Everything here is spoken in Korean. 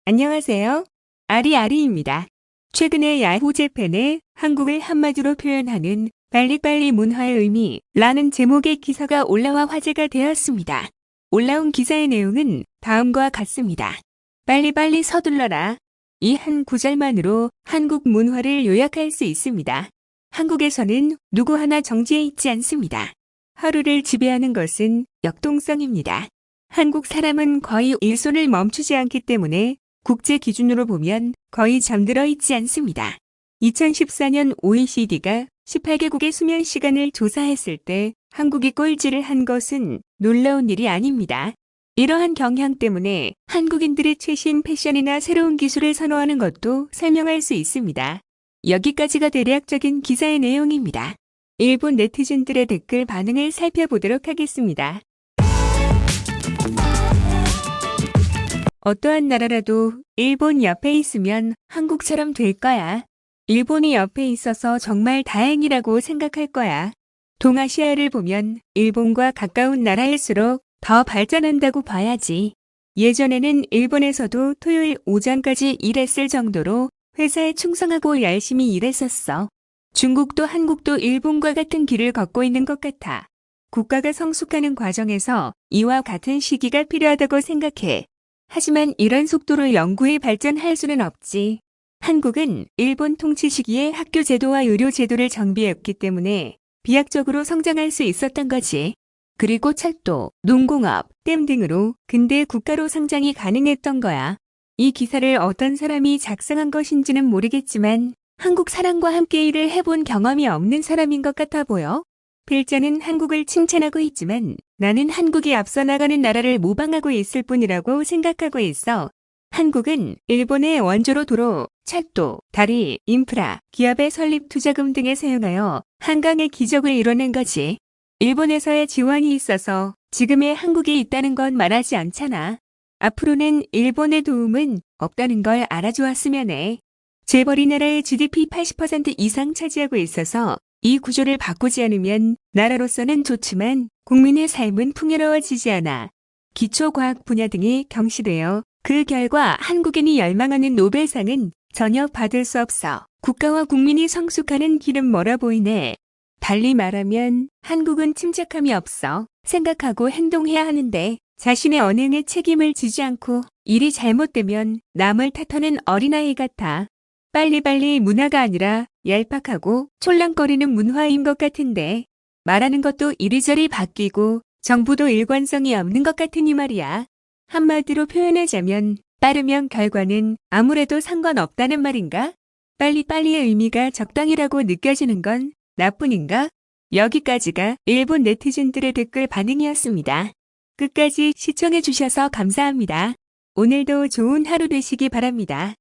안녕하세요. 아리아리입니다. 최근에 야후 재팬에 한국을 한마디로 표현하는 빨리빨리 문화의 의미라는 제목의 기사가 올라와 화제가 되었습니다. 올라온 기사의 내용은 다음과 같습니다. 빨리빨리 서둘러라. 이 한 구절만으로 한국 문화를 요약할 수 있습니다. 한국에서는 누구 하나 정지해 있지 않습니다. 하루를 지배하는 것은 역동성입니다. 한국 사람은 거의 일손을 멈추지 않기 때문에 국제 기준으로 보면 거의 잠들어 있지 않습니다. 2014년 OECD가 18개국의 수면 시간을 조사했을 때 한국이 꼴찌를 한 것은 놀라운 일이 아닙니다. 이러한 경향 때문에 한국인들의 최신 패션이나 새로운 기술을 선호하는 것도 설명할 수 있습니다. 여기까지가 대략적인 기사의 내용입니다. 일본 네티즌들의 댓글 반응을 살펴보도록 하겠습니다. 어떠한 나라라도 일본 옆에 있으면 한국처럼 될 거야. 일본이 옆에 있어서 정말 다행이라고 생각할 거야. 동아시아를 보면 일본과 가까운 나라일수록 더 발전한다고 봐야지. 예전에는 일본에서도 토요일 오전까지 일했을 정도로 회사에 충성하고 열심히 일했었어. 중국도 한국도 일본과 같은 길을 걷고 있는 것 같아. 국가가 성숙하는 과정에서 이와 같은 시기가 필요하다고 생각해. 하지만 이런 속도로 영구히 발전할 수는 없지. 한국은 일본 통치 시기에 학교 제도와 의료 제도를 정비했기 때문에 비약적으로 성장할 수 있었던 거지. 그리고 철도, 농공업, 댐 등으로 근대 국가로 성장이 가능했던 거야. 이 기사를 어떤 사람이 작성한 것인지는 모르겠지만 한국 사람과 함께 일을 해본 경험이 없는 사람인 것 같아 보여. 필자는 한국을 칭찬하고 있지만 나는 한국이 앞서 나가는 나라를 모방하고 있을 뿐이라고 생각하고 있어. 한국은 일본의 원조로 도로, 철도, 다리, 인프라, 기업의 설립 투자금 등에 사용하여 한강의 기적을 이뤄낸 거지. 일본에서의 지원이 있어서 지금의 한국이 있다는 건 말하지 않잖아. 앞으로는 일본의 도움은 없다는 걸 알아주었으면 해. 재벌이 나라의 GDP 80% 이상 차지하고 있어서 이 구조를 바꾸지 않으면 나라로서는 좋지만 국민의 삶은 풍요로워지지 않아. 기초과학 분야 등이 경시되어 그 결과 한국인이 열망하는 노벨상은 전혀 받을 수 없어. 국가와 국민이 성숙하는 길은 멀어 보이네. 달리 말하면 한국은 침착함이 없어. 생각하고 행동해야 하는데 자신의 언행에 책임을 지지 않고 일이 잘못되면 남을 탓하는 어린아이 같아. 빨리빨리 문화가 아니라 얄팍하고 촐랑거리는 문화인 것 같은데 말하는 것도 이리저리 바뀌고 정부도 일관성이 없는 것 같으니 말이야. 한마디로 표현하자면 빠르면 결과는 아무래도 상관없다는 말인가? 빨리빨리의 의미가 적당이라고 느껴지는 건 나뿐인가? 여기까지가 일본 네티즌들의 댓글 반응이었습니다. 끝까지 시청해주셔서 감사합니다. 오늘도 좋은 하루 되시기 바랍니다.